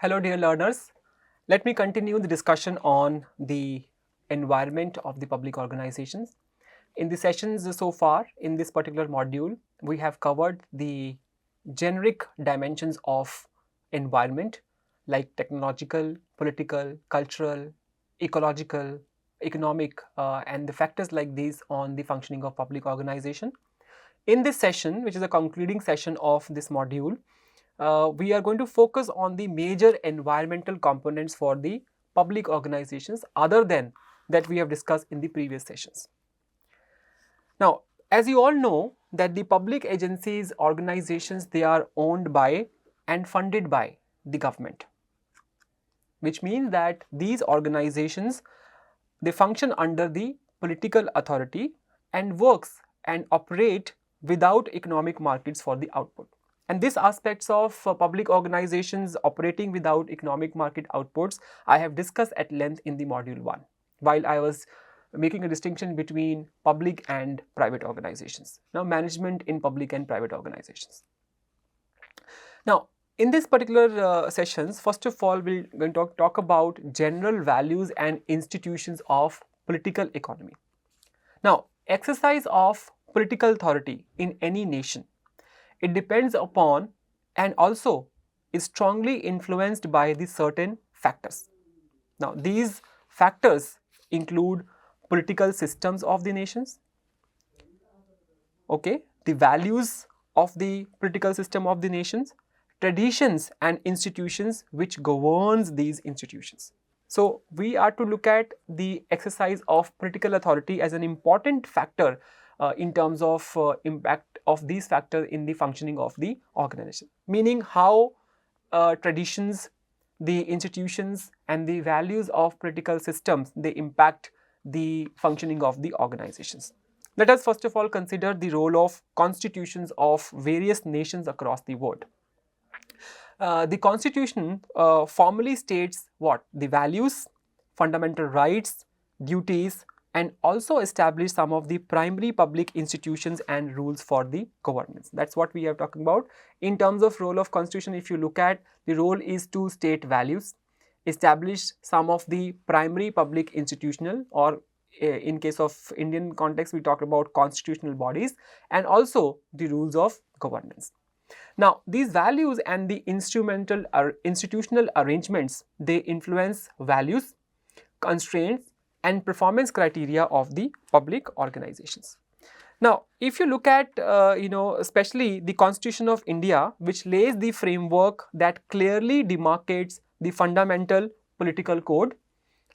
Hello dear learners, let me continue the discussion on the environment of the public organizations. In the sessions so far, in this particular module, we have covered the generic dimensions of environment like technological, political, cultural, ecological, economic and the factors like these on the functioning of public organization. In this session, which is a concluding session of this module, we are going to focus on the major environmental components for the public organizations other than that we have discussed in the previous sessions. Now, as you all know that the public agencies, organizations, they are owned by and funded by the government, which means that these organizations, they function under the political authority and works and operate without economic markets for the output. And these aspects of public organizations operating without economic market outputs, I have discussed at length in the module 1, while I was making a distinction between public and private organizations. Now, management in public and private organizations. Now, in this particular sessions, first of all, we're going to talk about general values and institutions of political economy. Now, exercise of political authority in any nation, it depends upon and also is strongly influenced by the certain factors. Now, these factors include political systems of the nations, the values of the political system of the nations, traditions and institutions which governs these institutions. So, we are to look at the exercise of political authority as an important factor in terms of impact of these factors in the functioning of the organization, meaning how traditions, the institutions and the values of political systems, they impact the functioning of the organizations. Let us first of all consider the role of constitutions of various nations across the world. The constitution formally states what? The values, fundamental rights, duties, and also establish some of the primary public institutions and rules for the governance. That's what we are talking about. In terms of role of constitution, if you look at, the role is to state values, establish some of the primary public institutional, or in case of Indian context, we talk about constitutional bodies, and also the rules of governance. Now, these values and the institutional arrangements, they influence values, constraints and performance criteria of the public organizations. Now, if you look at, especially the Constitution of India, which lays the framework that clearly demarcates the fundamental political code,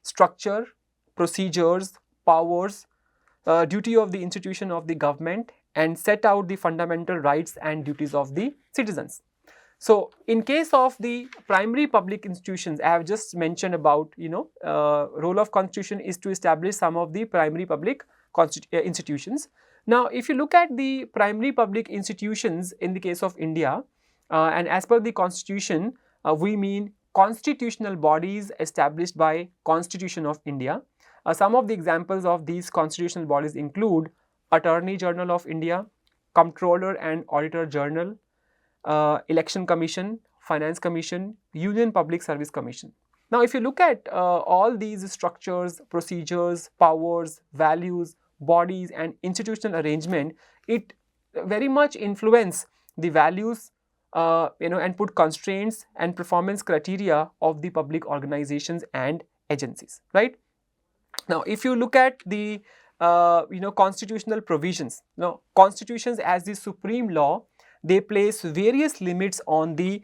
structure, procedures, powers, duty of the institution of the government, and set out the fundamental rights and duties of the citizens. So, in case of the primary public institutions, I have just mentioned about, role of constitution is to establish some of the primary public institutions. Now, if you look at the primary public institutions in the case of India, and as per the constitution, we mean constitutional bodies established by Constitution of India. Some of the examples of these constitutional bodies include Attorney General of India, Comptroller and Auditor General, Election Commission, Finance Commission, Union Public Service Commission. Now, if you look at all these structures, procedures, powers, values, bodies and institutional arrangement, it very much influence the values and put constraints and performance criteria of the public organizations and agencies, right? Now, if you look at the constitutional provisions, constitutions as the supreme law, they place various limits on the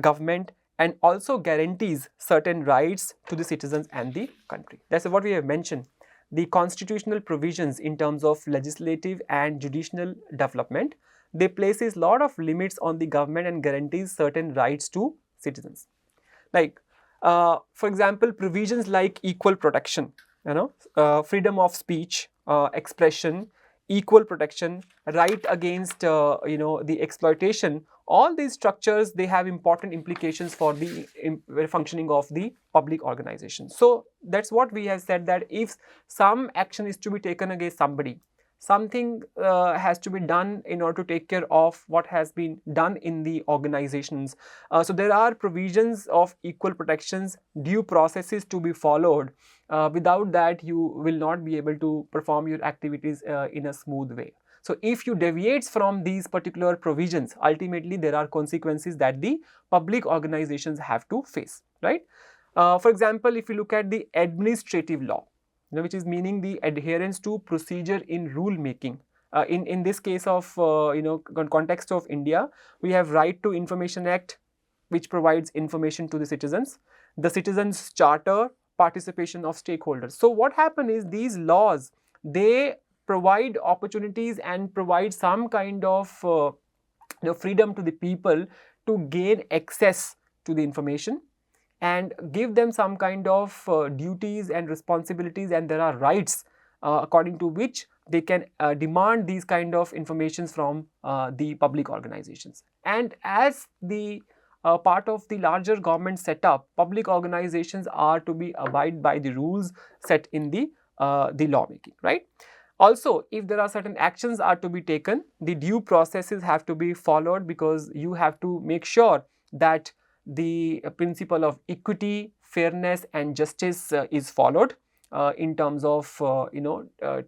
government and also guarantees certain rights to the citizens and the country. That's what we have mentioned. The constitutional provisions in terms of legislative and judicial development, they places lot of limits on the government and guarantees certain rights to citizens. Like, for example, provisions like equal protection, freedom of speech, expression, equal protection, right against the exploitation. All these structures, they have important implications for the functioning of the public organization. So that's what we have said, that if some action is to be taken against somebody, something has to be done in order to take care of what has been done in the organizations. So there are provisions of equal protections, due processes to be followed. Without that, you will not be able to perform your activities in a smooth way. So if you deviates from these particular provisions, ultimately there are consequences that the public organizations have to face, right? For example, if you look at the administrative law, which is meaning the adherence to procedure in rule making. In this case of context of India, we have Right to Information Act, which provides information to the citizens. The Citizens Charter, participation of stakeholders. So what happens is these laws, they provide opportunities and provide some kind of freedom to the people to gain access to the information, and give them some kind of duties and responsibilities, and there are rights according to which they can demand these kind of informations from the public organizations. And as the part of the larger government setup, public organizations are to be abide by the rules set in the lawmaking, right? Also, if there are certain actions are to be taken, the due processes have to be followed, because you have to make sure that the principle of equity, fairness and justice is followed in terms of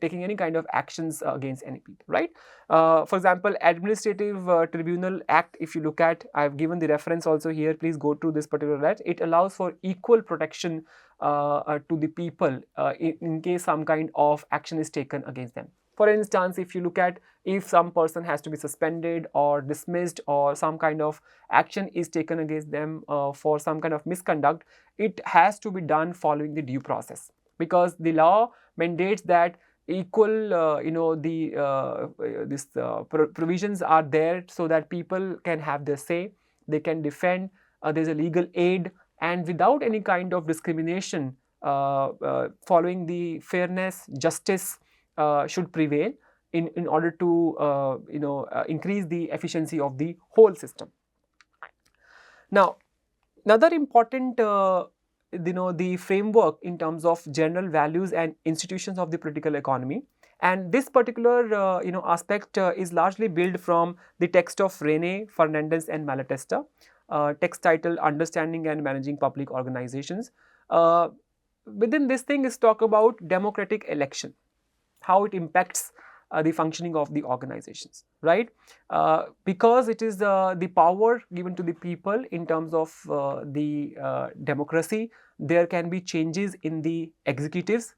taking any kind of actions against any people, right? For example, Administrative Tribunal Act, if you look at, I have given the reference also here, please go to this particular act. It allows for equal protection to the people in case some kind of action is taken against them. For instance, if you look at, if some person has to be suspended or dismissed, or some kind of action is taken against them for some kind of misconduct, it has to be done following the due process, because the law mandates that equal provisions are there so that people can have their say, they can defend, there is a legal aid, and without any kind of discrimination, following the fairness, justice should prevail in order to increase the efficiency of the whole system. Now, another important the framework in terms of general values and institutions of the political economy, and this particular aspect is largely built from the text of Rene, Fernandez and Malatesta, text titled Understanding and Managing Public Organizations. Within this thing is talk about democratic election, how it impacts the functioning of the organizations, right? Because it is the power given to the people in terms of the democracy, there can be changes in the executives,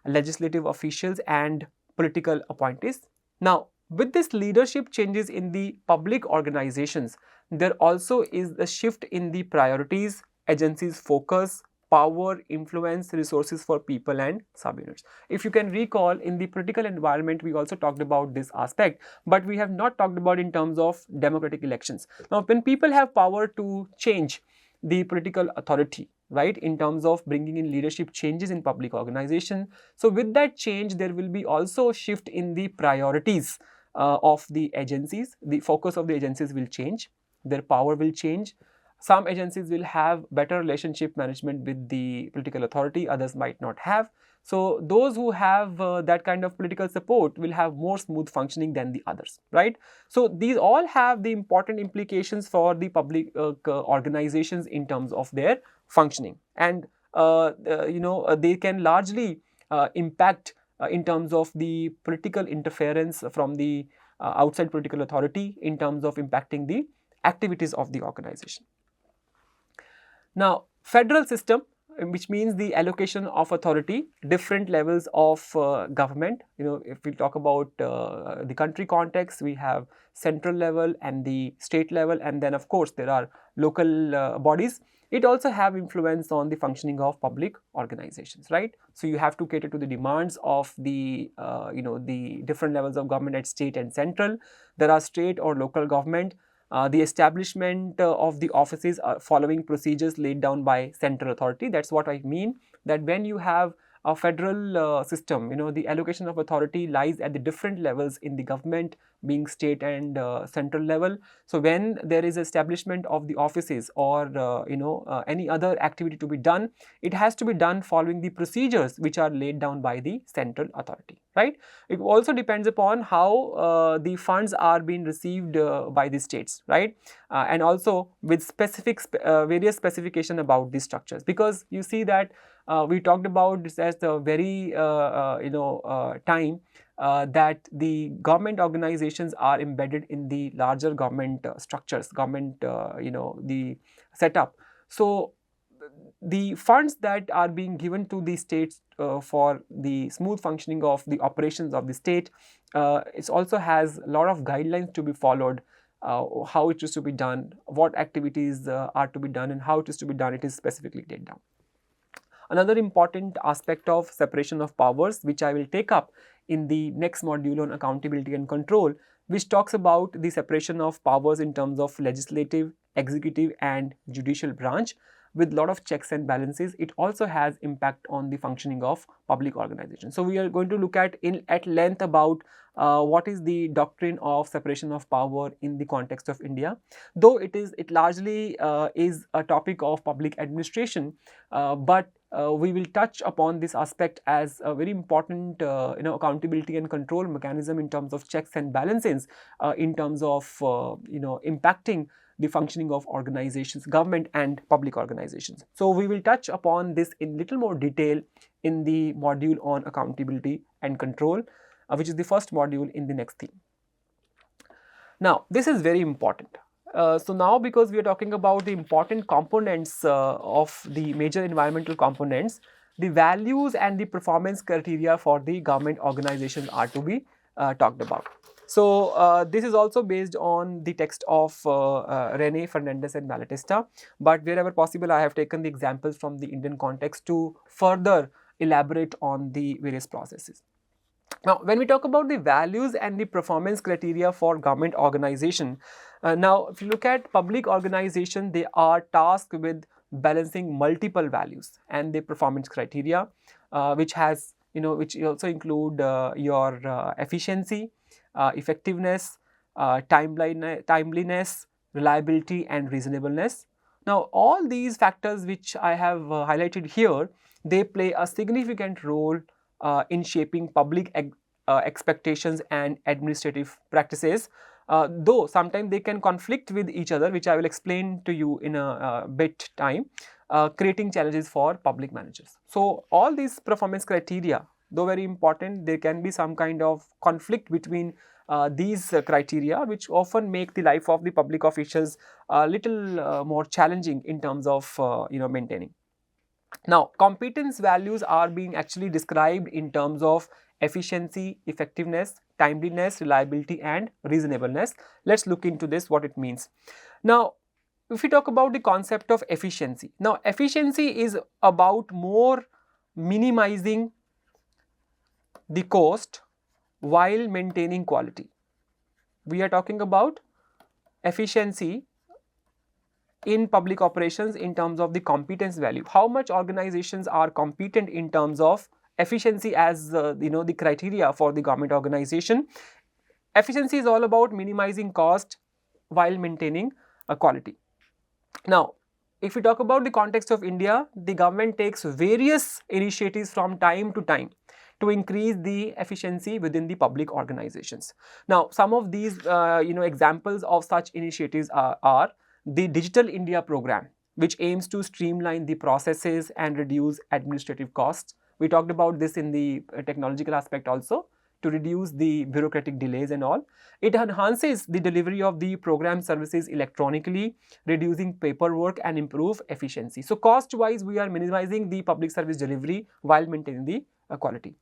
legislative officials and political appointees. Now, with this leadership changes in the public organizations, there also is a shift in the priorities, agencies' focus, power, influence, resources for people and subunits. If you can recall, in the political environment, we also talked about this aspect, but we have not talked about in terms of democratic elections. Now, when people have power to change the political authority, right, in terms of bringing in leadership changes in public organization, so with that change, there will be also a shift in the priorities of the agencies. The focus of the agencies will change, their power will change. Some agencies will have better relationship management with the political authority, others might not have. So those who have that kind of political support will have more smooth functioning than the others, right? So these all have the important implications for the public organizations in terms of their functioning, and they can largely impact in terms of the political interference from the outside political authority in terms of impacting the activities of the organization. Now, federal system, which means the allocation of authority, different levels of government. If we talk about the country context, we have central level and the state level, and then of course there are local bodies. It also have influence on the functioning of public organizations, right? So you have to cater to the demands of the the different levels of government at state and central. There are state or local government. The establishment of the offices are following procedures laid down by central authority. That's what I mean, that when you have a federal system, the allocation of authority lies at the different levels in the government, being state and central level. So when there is establishment of the offices or any other activity to be done, it has to be done following the procedures which are laid down by the central authority, right? right? It also depends upon how the funds are being received by the states, right? And also with various specification about these structures, because you see that we talked about this as the very time that the government organizations are embedded in the larger government structures, government the setup. So the funds that are being given to the states for the smooth functioning of the operations of the state, it also has a lot of guidelines to be followed, how it is to be done, what activities are to be done, and how it is to be done, it is specifically laid down. Another important aspect of separation of powers, which I will take up in the next module on accountability and control, which talks about the separation of powers in terms of legislative, executive and judicial branch with lot of checks and balances. It also has impact on the functioning of public organizations. So we are going to look at length about what is the doctrine of separation of power in the context of India. Though it largely is a topic of public administration, but we will touch upon this aspect as a very important accountability and control mechanism in terms of checks and balances, in terms of impacting the functioning of organizations, government and public organizations. So we will touch upon this in little more detail in the module on accountability and control, which is the first module in the next theme. Now this is very important. So now, because we are talking about the important components of the major environmental components, the values and the performance criteria for the government organizations are to be talked about. So this is also based on the text of Rene, Fernandez and Malatesta, but wherever possible I have taken the examples from the Indian context to further elaborate on the various processes. Now, when we talk about the values and the performance criteria for government organization, now if you look at public organization, they are tasked with balancing multiple values and the performance criteria, which also include your efficiency, effectiveness, timeliness, reliability and reasonableness. Now, all these factors which I have highlighted here, they play a significant role in shaping public expectations and administrative practices, though sometimes they can conflict with each other, which I will explain to you in a bit time, creating challenges for public managers. So all these performance criteria, though very important, there can be some kind of conflict between these criteria, which often make the life of the public officials a little more challenging in terms of maintaining. Now, competence values are being actually described in terms of efficiency, effectiveness, timeliness, reliability and reasonableness. Let's look into this, what it means. Now, if we talk about the concept of efficiency, now efficiency is about more minimizing the cost while maintaining quality. We are talking about efficiency in public operations in terms of the competence value. How much organizations are competent in terms of efficiency as the criteria for the government organization. Efficiency is all about minimizing cost while maintaining quality. Now, if we talk about the context of India, the government takes various initiatives from time to time to increase the efficiency within the public organizations. Now, some of these examples of such initiatives are the Digital India program, which aims to streamline the processes and reduce administrative costs. We talked about this in the technological aspect also, to reduce the bureaucratic delays and all. It enhances the delivery of the program services electronically, reducing paperwork and improve efficiency. So cost wise, we are minimizing the public service delivery while maintaining the quality.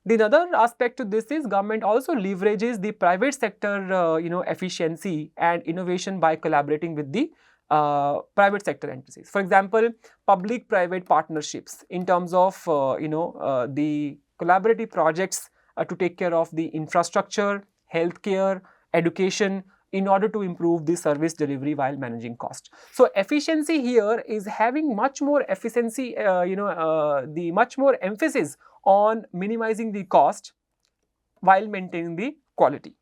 The other aspect to this is government also leverages the private sector efficiency and innovation by collaborating with the private sector entities. For example, public-private partnerships in terms of the collaborative projects to take care of the infrastructure, healthcare, education, in order to improve the service delivery while managing cost. So efficiency here is having much more efficiency, the much more emphasis on minimizing the cost while maintaining the quality.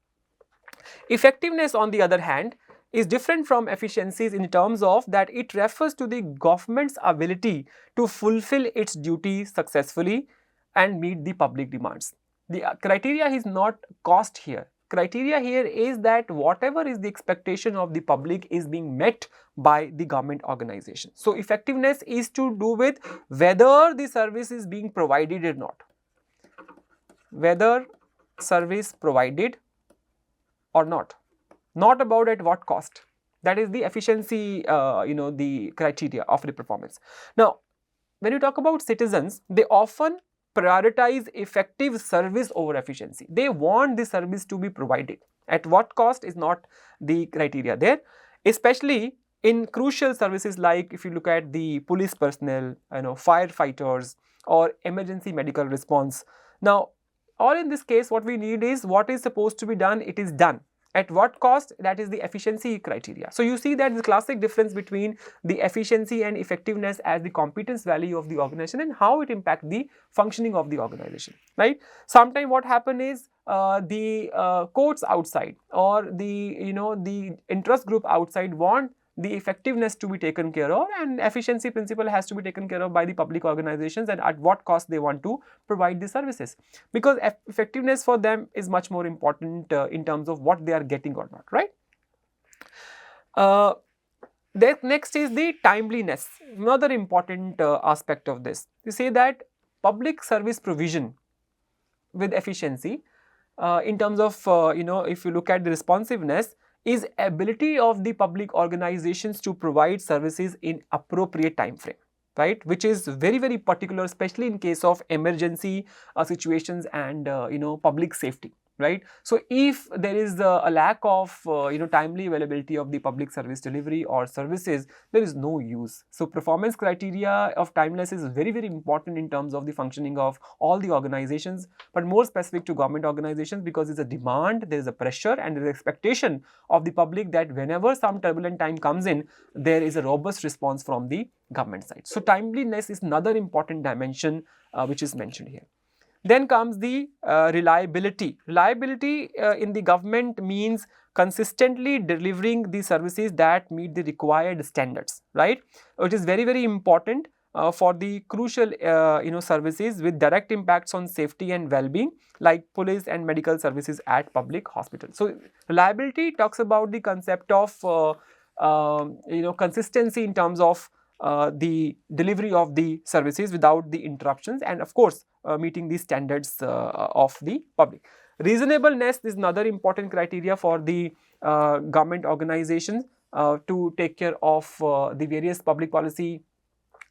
Effectiveness, on the other hand, is different from efficiencies in terms of that it refers to the government's ability to fulfill its duty successfully and meet the public demands. The criteria is not cost here. Criteria here is that whatever is the expectation of the public is being met by the government organization. So effectiveness is to do with whether the service is being provided or not. Whether service provided or not about at what cost. That is the efficiency, the criteria of the performance. Now, when you talk about citizens, they often prioritize effective service over efficiency. They want the service to be provided. At what cost is not the criteria there, especially in crucial services like if you look at the police personnel, firefighters or emergency medical response. Now, all in this case, what we need is what is supposed to be done, it is done. At what cost? That is the efficiency criteria. So you see that the classic difference between the efficiency and effectiveness as the competence value of the organization and how it impacts the functioning of the organization, right? Sometimes what happen is the courts outside or the interest group outside want the effectiveness to be taken care of, and efficiency principle has to be taken care of by the public organizations, and at what cost they want to provide the services, because effectiveness for them is much more important in terms of what they are getting or not, right? Next is the timeliness, another important aspect of this. You say that public service provision with efficiency in terms of if you look at the responsiveness, is ability of the public organizations to provide services in appropriate time frame, right, which is very, very particular, especially in case of emergency situations and public safety, right. So if there is a lack of timely availability of the public service delivery or services, there is no use. So performance criteria of timeliness is very, very important in terms of the functioning of all the organizations, but more specific to government organizations, because it's a demand, there is a pressure and there is expectation of the public that whenever some turbulent time comes in, there is a robust response from the government side. So timeliness is another important dimension which is mentioned here. Then comes the reliability. Reliability in the government means consistently delivering the services that meet the required standards, right? It is very, very important for the crucial services with direct impacts on safety and well-being, like police and medical services at public hospitals. So reliability talks about the concept of consistency in terms of the delivery of the services without the interruptions, and of course meeting the standards of the public. Reasonableness is another important criteria for the government organizations to take care of the various public policy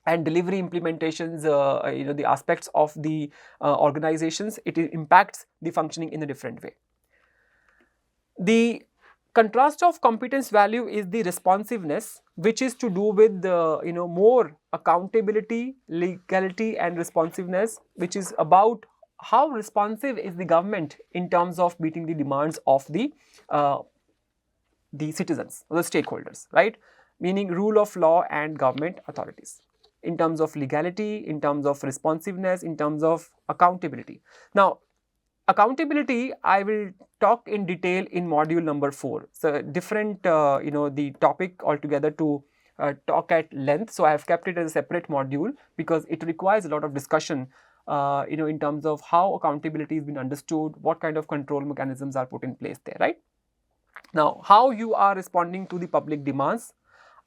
and delivery implementations, the aspects of the organizations. It impacts the functioning in a different way. The contrast of competence value is the responsiveness, which is to do with more accountability, legality and responsiveness, which is about how responsive is the government in terms of meeting the demands of the citizens or the stakeholders, right? Meaning rule of law and government authorities, in terms of legality, in terms of responsiveness, in terms of accountability. Now, accountability, I will talk in detail in module number 4. So different, the topic altogether to talk at length. So I have kept it as a separate module because it requires a lot of discussion, in terms of how accountability has been understood, what kind of control mechanisms are put in place there, right? Now, how you are responding to the public demands?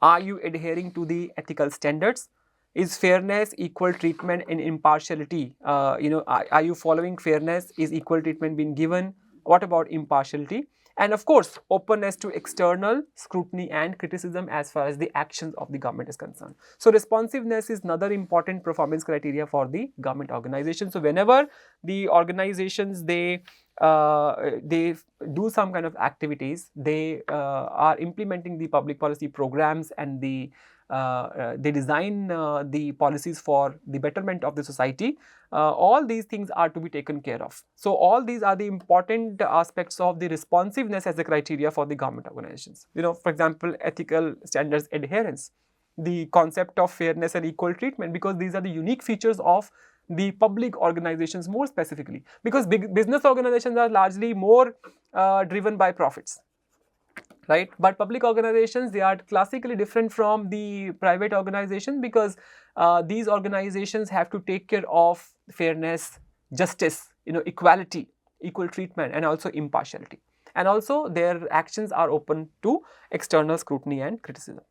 Are you adhering to the ethical standards? Is fairness, equal treatment and impartiality, are you following fairness? Is equal treatment being given? What about impartiality? And of course, openness to external scrutiny and criticism as far as the actions of the government is concerned. So responsiveness is another important performance criteria for the government organization. So whenever the organizations, they do some kind of activities, they are implementing the public policy programs and they design the policies for the betterment of the society, all these things are to be taken care of. So all these are the important aspects of the responsiveness as a criteria for the government organizations. For example, ethical standards adherence, the concept of fairness and equal treatment, because these are the unique features of the public organizations more specifically, because big business organizations are largely more driven by profits, right? But public organizations, they are classically different from the private organizations, because these organizations have to take care of fairness, justice, equality, equal treatment, and also impartiality. And also their actions are open to external scrutiny and criticism.